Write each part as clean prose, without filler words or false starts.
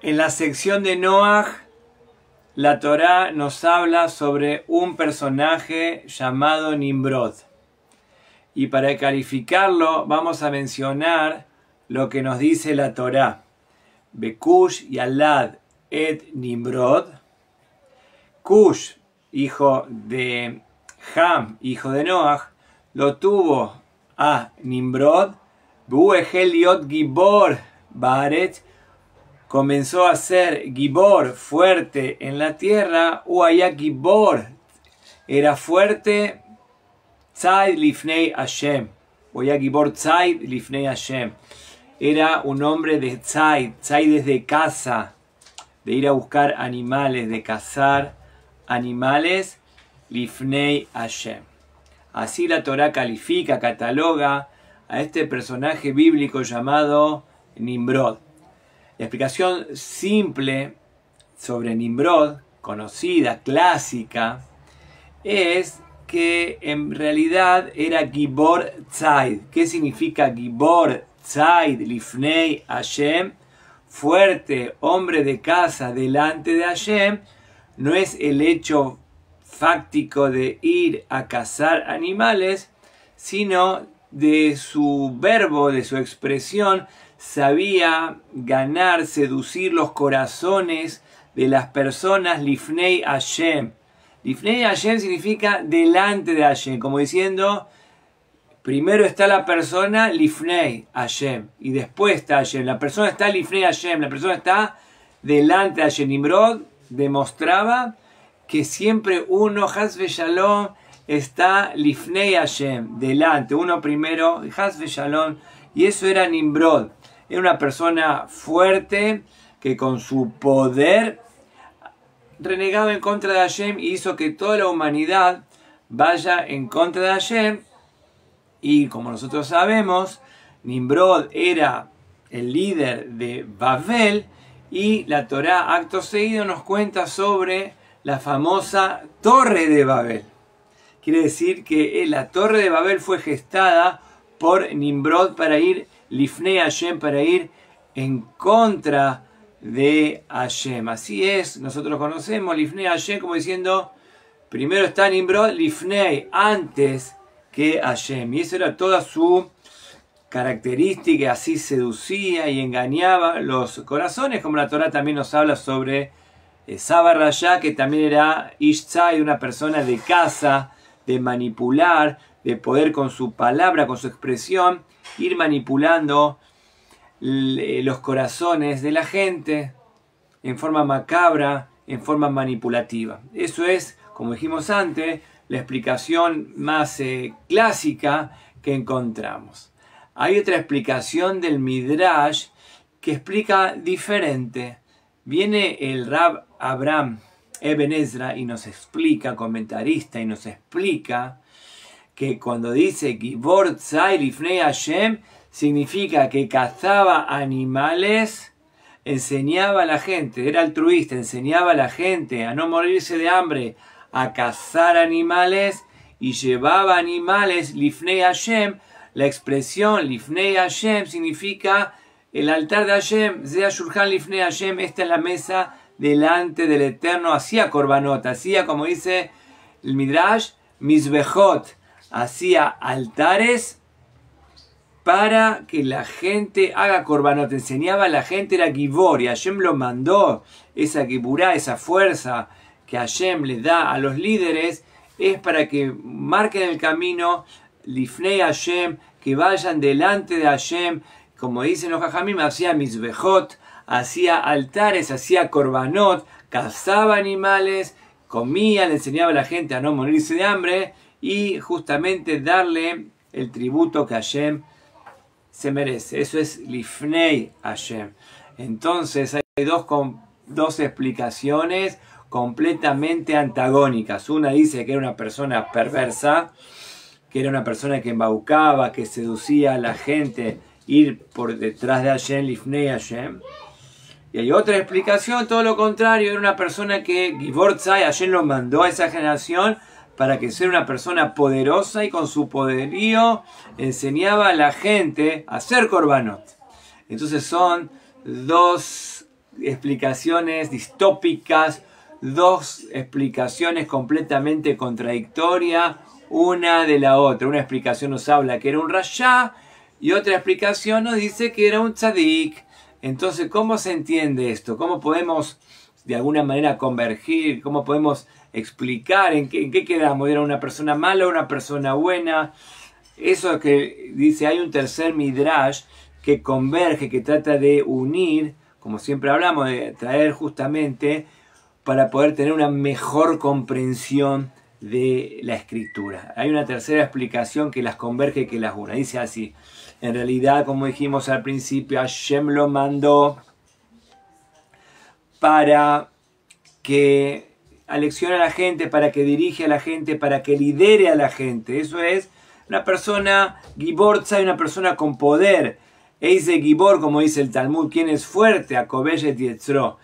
En la sección de Noaj, la Torá nos habla sobre un personaje llamado Nimrod. Y para calificarlo vamos a mencionar lo que nos dice la Torá. Bekush yalad et Nimrod. Cush, hijo de Ham, hijo de Noaj, lo tuvo a Nimrod. Behu ehel liot gibor baaretz. Comenzó a ser Gibor, fuerte en la tierra. Uaya Gibor, era fuerte. Tzaid lifnei Hashem. Uaya Gibor Tzaid lifnei Hashem. Era un hombre de Tzaid. Tzaid es de caza, de ir a buscar animales, de cazar animales. Lifnei Hashem. Así la Torá califica, cataloga a este personaje bíblico llamado Nimrod. La explicación simple sobre Nimrod, conocida, clásica, es que en realidad era Gibor Tzaid. ¿Qué significa Gibor Tzaid lifnei Hashem? Fuerte, hombre de caza delante de Hashem. No es el hecho fáctico de ir a cazar animales, sino de su verbo, de su expresión. Sabía ganar, seducir los corazones de las personas lifnei Hashem. Lifnei Hashem significa delante de Hashem, como diciendo, primero está la persona lifnei Hashem y después está Hashem. La persona está lifnei Hashem, la persona está delante de Hashem. Nimrod demostraba que siempre uno, Haz Shalom, está lifnei Hashem, delante, uno primero, Haz Shalom, y eso era Nimrod. Era una persona fuerte que con su poder renegaba en contra de Hashem y hizo que toda la humanidad vaya en contra de Hashem. Y como nosotros sabemos, Nimrod era el líder de Babel y la Torá acto seguido nos cuenta sobre la famosa Torre de Babel. Quiere decir que la Torre de Babel fue gestada por Nimrod para ir lifnei Hashem, para ir en contra de Hashem. Así es, nosotros conocemos lifnei Hashem como diciendo, primero está Nimrod, lifnei, antes que Hashem. Y eso era toda su característica, así seducía y engañaba los corazones, como la Torá también nos habla sobre Saba Rayá, que también era Ish Tzai, una persona de caza, de manipular, de poder con su palabra, con su expresión, ir manipulando los corazones de la gente en forma macabra, en forma manipulativa. Eso es, como dijimos antes, la explicación más clásica que encontramos. Hay otra explicación del Midrash que explica diferente. Viene el Rab Abraham Eben Ezra y nos explica, comentarista, y nos explica que cuando dice Gibor Tzai lifnei Hashem, significa que cazaba animales, enseñaba a la gente, era altruista, enseñaba a la gente a no morirse de hambre, a cazar animales y llevaba animales lifnei Hashem. La expresión lifnei Hashem significa el altar de Hashem, Zeh Shulchan lifnei Hashem, esta es la mesa delante del Eterno, hacía korbanot, hacía, como dice el Midrash, mizbechot, hacía altares para que la gente haga korbanot, enseñaba a la gente, era Gibor, y Hashem lo mandó, esa Giburá, esa fuerza que Hashem le da a los líderes, es para que marquen el camino, lifnei Hashem, que vayan delante de Hashem, como dicen los Jajamim, hacía mizbechot, hacía altares, hacía korbanot, cazaba animales, comía, le enseñaba a la gente a no morirse de hambre y justamente darle el tributo que Hashem se merece. Eso es lifnei Hashem. Entonces hay dos explicaciones completamente antagónicas. Una dice que era una persona perversa, que era una persona que embaucaba, que seducía a la gente, ir por detrás de Hashem, lifnei Hashem. Y hay otra explicación, todo lo contrario, era una persona que Gibor Tzai, Hashem lo mandó a esa generación para que sea una persona poderosa y con su poderío enseñaba a la gente a hacer korbanot. Entonces son dos explicaciones distópicas, dos explicaciones completamente contradictorias una de la otra. Una explicación nos habla que era un rasha y otra explicación nos dice que era un tzadik. Entonces, ¿cómo se entiende esto? ¿Cómo podemos de alguna manera convergir? ¿Cómo podemos explicar en qué quedamos? ¿Era una persona mala o una persona buena? Eso que dice, hay un tercer midrash que converge, que trata de unir, como siempre hablamos, de traer justamente para poder tener una mejor comprensión de la escritura. Hay una tercera explicación que las converge, que las une. Dice así, en realidad, como dijimos al principio, Hashem lo mandó para que aleccione a la gente, para que dirige a la gente, para que lidere a la gente. Eso es una persona Gibor Tzai, una persona con poder. Eise Gibor, como dice el Talmud, quien es fuerte, Akobeyet Yetzro.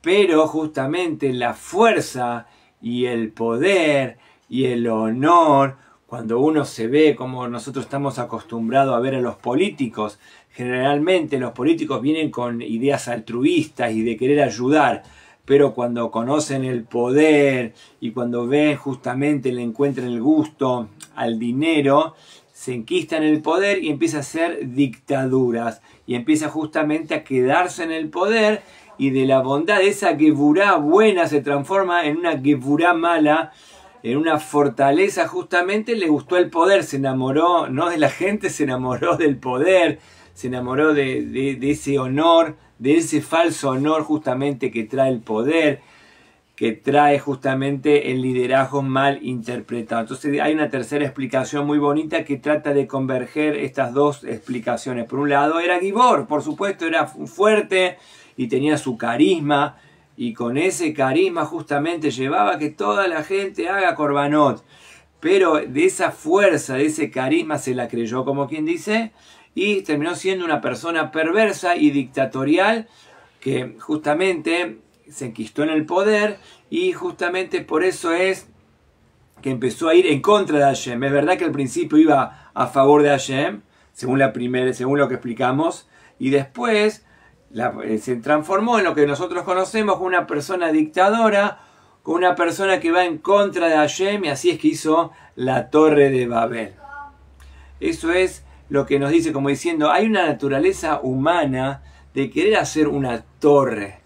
Pero justamente la fuerza y el poder y el honor, cuando uno se ve como nosotros estamos acostumbrados a ver a los políticos, generalmente los políticos vienen con ideas altruistas y de querer ayudar, pero cuando conocen el poder y cuando ven justamente, le encuentran el gusto al dinero, se enquistan en el poder y empieza a hacer dictaduras y empieza justamente a quedarse en el poder, y de la bondad, esa gevurá buena se transforma en una gevurá mala, en una fortaleza. Justamente le gustó el poder, se enamoró no de la gente, se enamoró del poder, se enamoró de ese honor, de ese falso honor justamente que trae el poder, que trae justamente el liderazgo mal interpretado. Entonces hay una tercera explicación muy bonita que trata de converger estas dos explicaciones. Por un lado era Gibor, por supuesto, era fuerte y tenía su carisma, y con ese carisma justamente llevaba a que toda la gente haga korbanot. Pero de esa fuerza, de ese carisma se la creyó, como quien dice, y terminó siendo una persona perversa y dictatorial que justamente se enquistó en el poder, y justamente por eso es que empezó a ir en contra de Hashem. Es verdad que al principio iba a favor de Hashem, según lo que explicamos, y después se transformó en lo que nosotros conocemos como una persona dictadora, con una persona que va en contra de Hashem, y así es que hizo la Torre de Babel. Eso es lo que nos dice, como diciendo, hay una naturaleza humana de querer hacer una torre.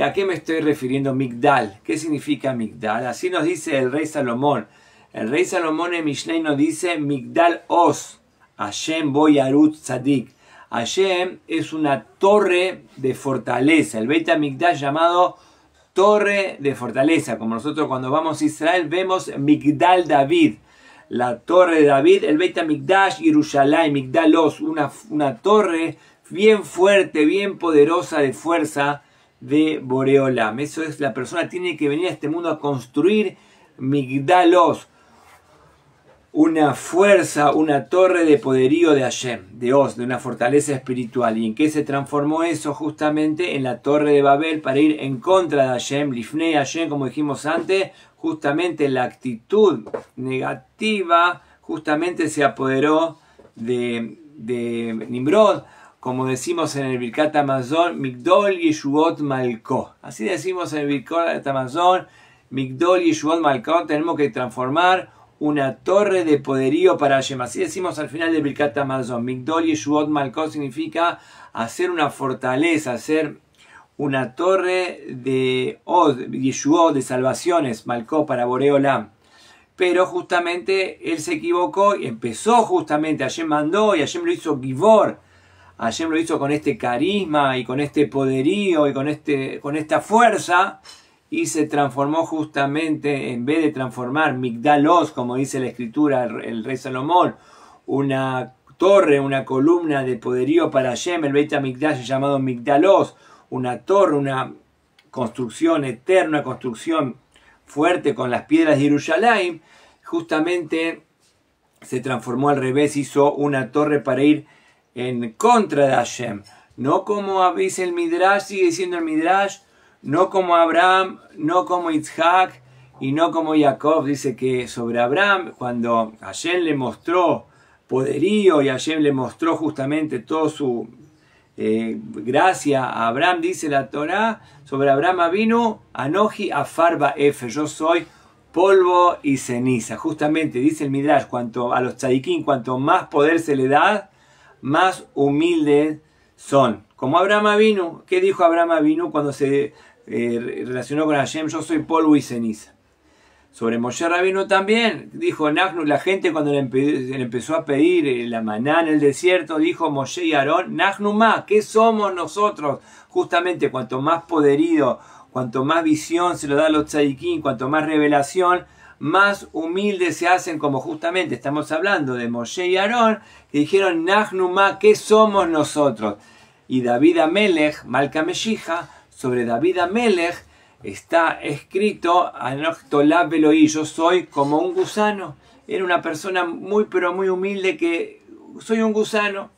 ¿A qué me estoy refiriendo? Migdal. ¿Qué significa Migdal? Así nos dice el rey Salomón. El rey Salomón en Mishlei nos dice Migdal Os, Hashem Bo Yarut Tzadik. Hashem es una torre de fortaleza. El Beit HaMikdash llamado torre de fortaleza. Como nosotros cuando vamos a Israel vemos Migdal David, la torre de David. El Beit HaMikdash, Yerushalayim, Migdal Os, una torre bien fuerte, bien poderosa, de fuerza de Boreolam. Eso es, la persona tiene que venir a este mundo a construir Migdal Os, una fuerza, una torre de poderío de Hashem, de Os, de una fortaleza espiritual. ¿Y en qué se transformó eso? Justamente en la Torre de Babel, para ir en contra de Hashem, Lifnei Hashem, como dijimos antes. Justamente la actitud negativa justamente se apoderó de Nimrod, como decimos en el Birkat Hamazon, Migdol Yeshuot Malko. Así decimos en el Birkat Hamazon, Migdol Yeshuot Malko. Tenemos que transformar una torre de poderío para Hashem. Así decimos al final del Birkat Hamazon. Migdol Yeshuot Malko significa hacer una fortaleza, hacer una torre de Yeshuot, de salvaciones, Malko, para Boreolam. Pero justamente él se equivocó y empezó justamente, Hashem mandó y Hashem lo hizo Gibor. Hashem lo hizo con este carisma y con este poderío y con esta fuerza, y se transformó justamente, en vez de transformar Migdal Os, como dice la escritura, el rey Salomón, una torre, una columna de poderío para Hashem, el Beit HaMikdash llamado Migdal Os, una torre, una construcción eterna, una construcción fuerte con las piedras de Yerushalayim, justamente se transformó al revés, hizo una torre para ir en contra de Hashem. No como dice el Midrash, sigue diciendo el Midrash, no como Abraham, no como Isaac y no como Jacob. Dice que sobre Abraham, cuando Hashem le mostró poderío y Hashem le mostró justamente todo gracia a Abraham, dice la Torá, sobre Abraham Avinu, Anoji Afar Ba'efer, yo soy polvo y ceniza. Justamente dice el Midrash, a los tzadikim, cuanto más poder se le da, más humildes son. Como Abraham Avinu, ¿qué dijo Abraham Avinu cuando se relacionó con Hashem? Yo soy polvo y ceniza. Sobre Moshe Rabinu también, dijo Nahnu, la gente cuando le empezó a pedir la maná en el desierto, dijo Moshe y Aarón, Nahnu ma, ¿qué somos nosotros? Justamente cuanto más poderío, cuanto más visión se lo da a los tzadikim, cuanto más revelación, más humildes se hacen, como justamente estamos hablando de Moshe y Aarón, que dijeron Nahnu ma, ¿qué somos nosotros? Y David Amelech, Malka Meshija, sobre David Amelech, está escrito, yo soy como un gusano. Era una persona muy pero muy humilde, que soy un gusano.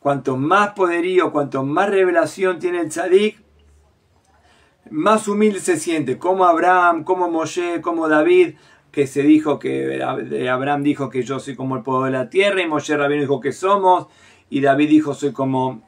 Cuanto más poderío, cuanto más revelación tiene el tzadik, más humilde se siente. Como Abraham, como Moshe, como David, que se dijo que Abraham dijo que yo soy como el polvo de la tierra, y Moshe Rabino dijo que somos, y David dijo soy como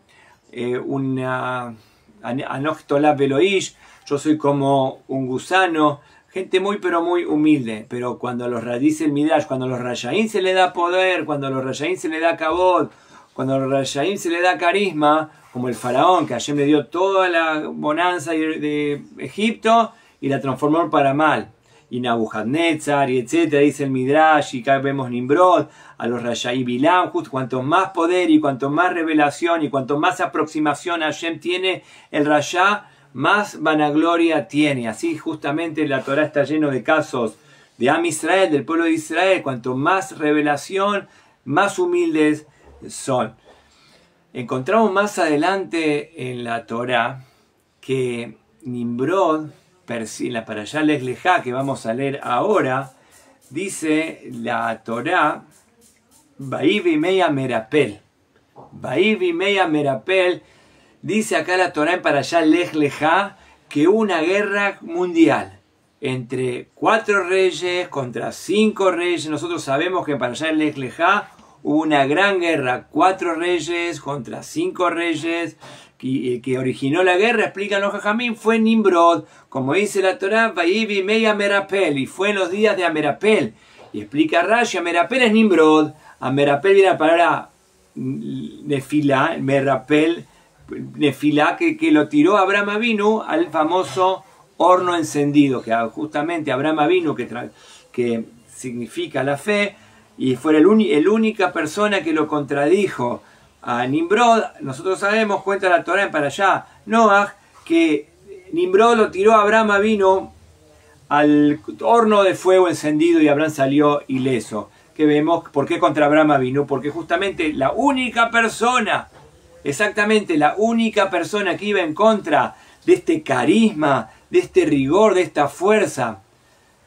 Anoch Tolab Eloish, yo soy como un gusano. Gente muy pero muy humilde. Pero cuando a los dice el Midrash, cuando a los Rashaim se le da poder, cuando a los Rashaim se le da kabod, cuando a los Rashaim se le da carisma, como el faraón, que Hashem le dio toda la bonanza de Egipto y la transformó para mal, y Nabucodonosor, y etcétera, dice el Midrash, y acá vemos Nimrod, a los Rashaim Bilam, justo cuanto más poder y cuanto más revelación y cuanto más aproximación a Hashem tiene el Rasha, más vanagloria tiene. Así justamente la Torah está lleno de casos de Am Israel, del pueblo de Israel. Cuanto más revelación, más humildes son. Encontramos más adelante en la Torah que Nimrod, la Parashá Lech Lejá, que vamos a leer ahora, dice la Torah, Vaivi Meya Merapel. Vaivi Meya Merapel. Dice acá la Torá en Parashá Lech Lejá que hubo una guerra mundial entre 4 reyes contra 5 reyes. Nosotros sabemos que en Parashá Lech Lejá hubo una gran guerra, 4 reyes contra 5 reyes, que originó la guerra, explican los Jajamín, fue Nimrod, como dice la Torá, Vaivi Meya Merapel, y fue en los días de Amerapel. Y explica Rashi, Amerapel es Nimrod, Amerapel viene la palabra Nefilá, Merapel, Nefilá, que lo tiró Abraham Avinu al famoso horno encendido, que justamente Abraham Avinu, que significa la fe, y fue el única persona que lo contradijo a Nimrod. Nosotros sabemos, cuenta la Torá en Parashá Noach, que Nimrod lo tiró a Abraham Avinu al horno de fuego encendido y Abraham salió ileso. Que vemos, ¿por qué contra Abraham Avinu? Porque justamente la única persona, exactamente la única persona que iba en contra de este carisma, de este rigor, de esta fuerza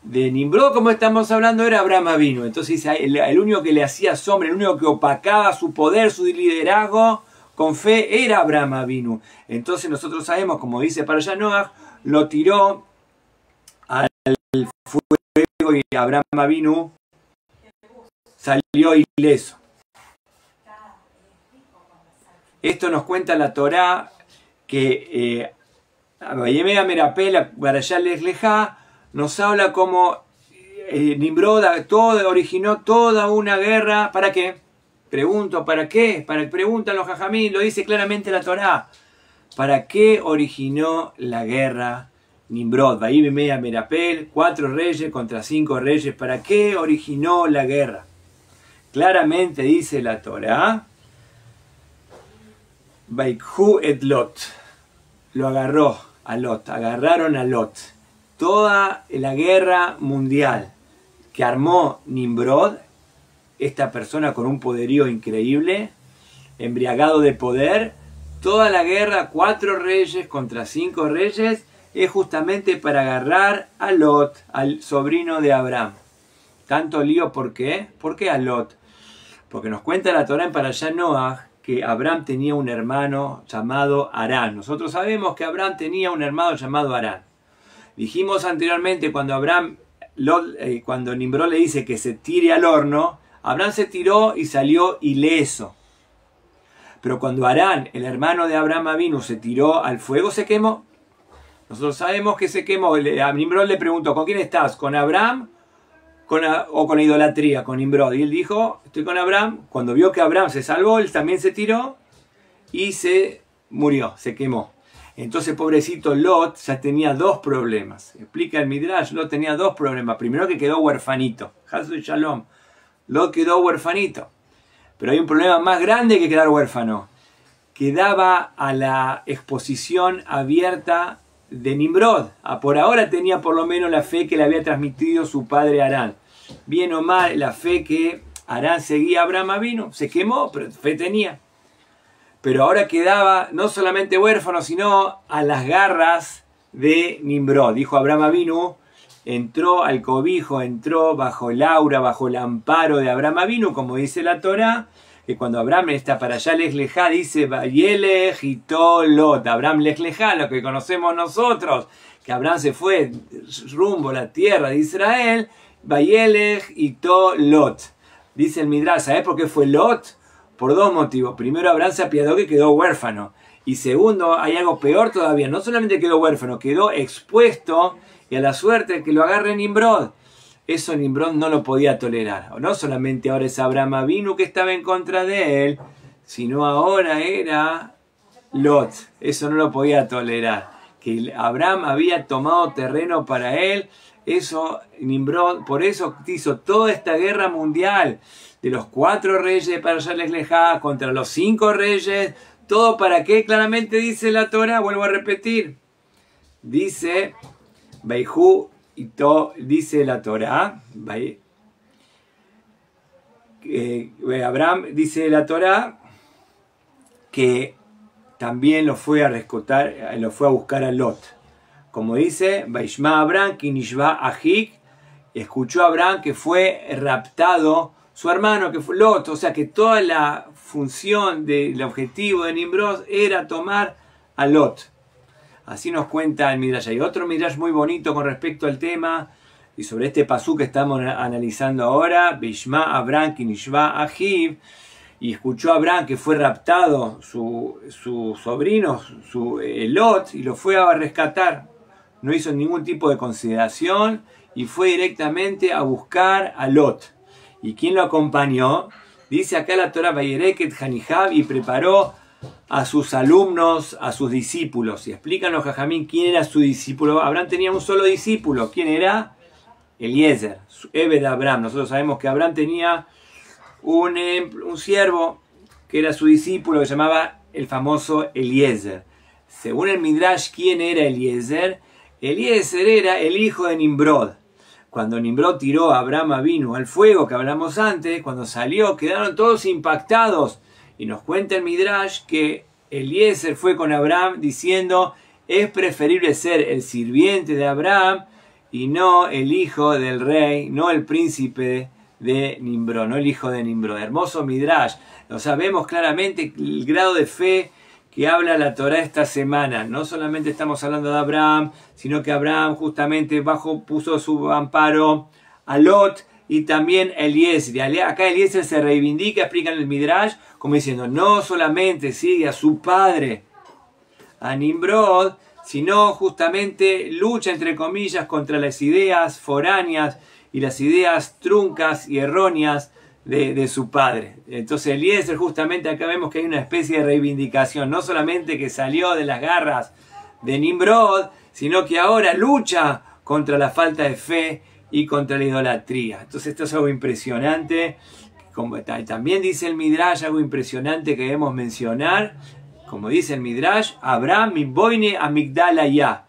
de Nimrod, como estamos hablando, era Abraham Avinu. Entonces el único que le hacía sombra, el único que opacaba su poder, su liderazgo con fe, era Abraham Avinu. Entonces nosotros sabemos, como dice Parashá Noach, lo tiró al fuego y Abraham Avinu salió ileso. Esto nos cuenta la Torá que Vayemea Merapel, Parashá Lech Lejá, nos habla como Nimrod originó toda una guerra. ¿Para qué? Pregunto, ¿para qué? Preguntan los Jajamín, lo dice claramente la Torá. ¿Para qué originó la guerra Nimrod? Vayemea Merapel, 4 reyes contra 5 reyes. ¿Para qué originó la guerra? Claramente dice la Torá, Vaikhu et Lot, lo agarró a Lot, agarraron a Lot. Toda la guerra mundial que armó Nimrod, esta persona con un poderío increíble, embriagado de poder, toda la guerra, 4 reyes contra 5 reyes, es justamente para agarrar a Lot, al sobrino de Abraham. Tanto lío, ¿por qué? ¿Por qué a Lot? Porque nos cuenta la Torá en Parashá Noach que Abraham tenía un hermano llamado Harán. Nosotros sabemos que Abraham tenía un hermano llamado Harán. Dijimos anteriormente, cuando cuando Nimrod le dice que se tire al horno, Abraham se tiró y salió ileso. Pero cuando Harán, el hermano de Abraham Avinu, se tiró al fuego, se quemó. Nosotros sabemos que se quemó. A Nimrod le preguntó, ¿con quién estás? ¿Con Abraham o con la idolatría? Con Nimrod. Y él dijo, estoy con Abraham. Cuando vio que Abraham se salvó, él también se tiró y se murió, se quemó. Entonces, pobrecito Lot ya tenía dos problemas. Explica el Midrash, Lot tenía dos problemas. Primero, que quedó huerfanito. Hasu y Shalom. Lot quedó huerfanito. Pero hay un problema más grande que quedar huérfano. Quedaba a la exposición abierta de Nimrod. Por ahora tenía por lo menos la fe que le había transmitido su padre Harán. Bien o mal, la fe que Harán seguía a Abraham Avinu. Se quemó, pero fe tenía. Pero ahora quedaba no solamente huérfano, sino a las garras de Nimrod. Dijo Abraham Avinu, entró al cobijo, entró bajo el aura, bajo el amparo de Abraham Avinu, como dice la Torá, que cuando Abraham está para allá Lej Lejá, dice Vayelej Ito Lot. Abraham Lej Lejá, lo que conocemos nosotros, que Abraham se fue rumbo a la tierra de Israel, Vayelej Ito Lot. Dice el Midrash, ¿sabes por qué fue Lot? Por dos motivos. Primero, Abraham se apiadó que quedó huérfano. Y segundo, hay algo peor todavía. No solamente quedó huérfano, quedó expuesto y a la suerte que lo agarre Nimrod. Eso Nimrod no lo podía tolerar. No solamente ahora es Abraham Avinu que estaba en contra de él, sino ahora era Lot. Eso no lo podía tolerar. Que Abraham había tomado terreno para él. Eso Nimrod, por eso hizo toda esta guerra mundial de los 4 reyes para Lej Lejá contra los 5 reyes. ¿Todo para qué? Claramente dice la Torah, vuelvo a repetir. Dice, dice la Torah, Abraham, dice la Torah, que también lo fue a rescatar, lo fue a buscar a Lot. Como dice, Vaishma Abraham, Kinishva Ahik, escuchó a Abraham que fue raptado su hermano, que fue Lot. O sea que toda la función del objetivo de Nimrod era tomar a Lot. Así nos cuenta el Midrash. Hay otro Midrash muy bonito con respecto al tema y sobre este pasú que estamos analizando ahora. Vaishma Abraham, Kinishva Ahik. Y escuchó a Abraham que fue raptado su sobrino, Lot, y lo fue a rescatar. No hizo ningún tipo de consideración y fue directamente a buscar a Lot. ¿Y quién lo acompañó? Dice acá la Torah, Vayereket Hanihab, y preparó a sus alumnos, a sus discípulos. Y explican los jajamín quién era su discípulo. Abraham tenía un solo discípulo. ¿Quién era? Eliezer, Ebed Abraham. Nosotros sabemos que Abraham tenía un siervo que era su discípulo, que se llamaba el famoso Eliezer. Según el Midrash, ¿quién era Eliezer? Eliezer era el hijo de Nimrod. Cuando Nimrod tiró a Abraham Avinu al fuego, que hablamos antes, cuando salió, quedaron todos impactados. Y nos cuenta el Midrash que Eliezer fue con Abraham diciendo, es preferible ser el sirviente de Abraham y no el hijo del rey, no el príncipe de Nimrod, no el hijo de Nimrod. Hermoso Midrash. Lo sabemos claramente el grado de fe que habla la Torah esta semana. No solamente estamos hablando de Abraham, sino que Abraham justamente puso su amparo a Lot y también a Eliezer. Acá Eliezer se reivindica, explica en el Midrash, como diciendo, no solamente sigue a su padre, a Nimrod, sino justamente lucha, entre comillas, contra las ideas foráneas y las ideas truncas y erróneas de su padre. Entonces Eliezer, justamente acá vemos que hay una especie de reivindicación, no solamente que salió de las garras de Nimrod, sino que ahora lucha contra la falta de fe y contra la idolatría. Entonces esto es algo impresionante. También dice el Midrash algo impresionante que debemos mencionar. Como dice el Midrash, Abraham miboine amigdal allá.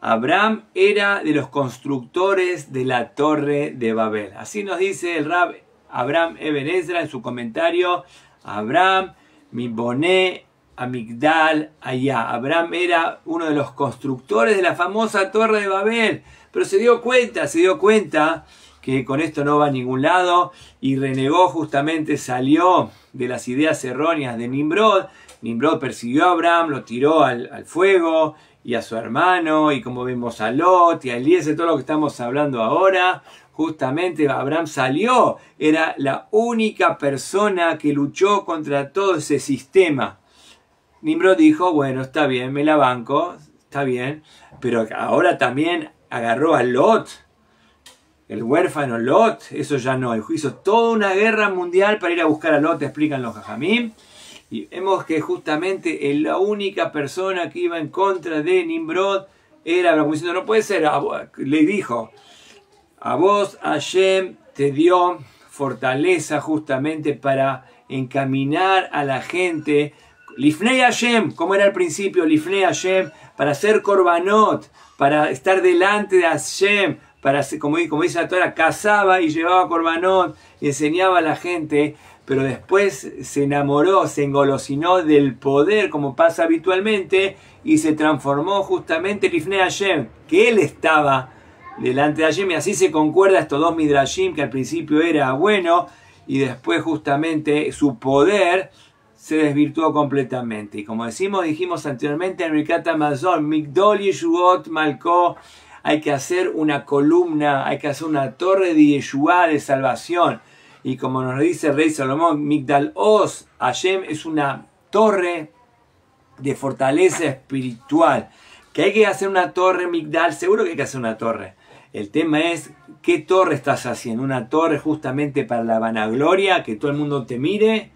Abraham era de los constructores de la torre de Babel. Así nos dice el Rab Abraham Eben Ezra en su comentario. Abraham miboné amigdal allá. Abraham era uno de los constructores de la famosa torre de Babel. Pero se dio cuenta que con esto no va a ningún lado y renegó, justamente salió de las ideas erróneas de Nimrod. Nimrod persiguió a Abraham, lo tiró al fuego y a su hermano, y como vimos a Lot y a Eliezer, todo lo que estamos hablando ahora. Justamente Abraham salió, era la única persona que luchó contra todo ese sistema. Nimrod dijo, bueno, está bien, me la banco, está bien, pero ahora también agarró a Lot, el huérfano Lot, eso ya no, hizo toda una guerra mundial para ir a buscar a Lot, explican los jajamim, y vemos que justamente la única persona que iba en contra de Nimrod era Abraham, diciendo, no puede ser, le dijo, a vos Hashem te dio fortaleza justamente para encaminar a la gente, Lifnei Hashem, como era al principio, Lifnei Hashem, para hacer korbanot, para estar delante de Hashem, para hacer, como dice la Torah, cazaba y llevaba korbanot y enseñaba a la gente, pero después se enamoró, se engolosinó del poder, como pasa habitualmente, y se transformó justamente Lifnei Hashem, que él estaba delante de Hashem, y así se concuerda estos dos midrashim, que al principio era bueno, y después justamente su poder se desvirtuó completamente. Y como dijimos anteriormente en Birkat Hamazon, Migdol Yeshuot Malko, hay que hacer una columna, hay que hacer una torre de Yeshua, de salvación. Y como nos dice el rey Salomón, Migdal Oz, Hashem es una torre de fortaleza espiritual. Que hay que hacer una torre, Migdal, seguro que hay que hacer una torre. El tema es, ¿qué torre estás haciendo? ¿Una torre justamente para la vanagloria, que todo el mundo te mire?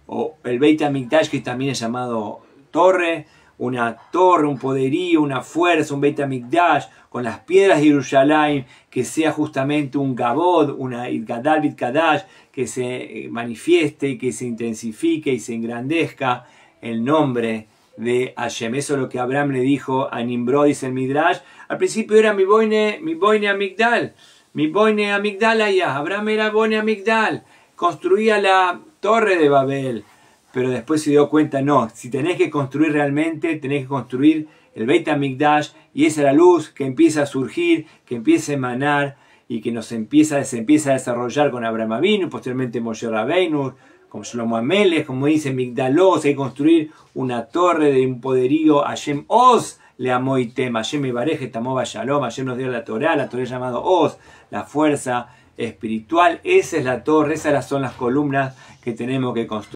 O el Beit HaMikdash, que también es llamado torre, una torre, un poderío, una fuerza, un Beit HaMikdash, con las piedras de Jerusalén, que sea justamente un Gabod, una Idgadal Bit-Kadash, que se manifieste, que se intensifique y se engrandezca el nombre de Hashem. Eso es lo que Abraham le dijo a Nimrod, dice el Midrash. Al principio era mi boine Amigdal, mi boine Amigdal allá. Abraham era boine Amigdal, construía la torre de Babel, pero después se dio cuenta, no, si tenés que construir realmente, tenés que construir el Beit HaMikdash, y esa es la luz que empieza a surgir, que empieza a emanar, y que se empieza a desarrollar con Abraham Avinu, posteriormente Moshe Rabbeinu, con Shlomo Amelech, como dice Migdalos, hay que construir una torre de un poderío, Hashem Oz le amó y tema, Hashem Mebarej tamó Shalom, Hashem nos dio la Torah es llamado Oz, la fuerza espiritual. Esa es la torre, esas son las columnas que tenemos que construir.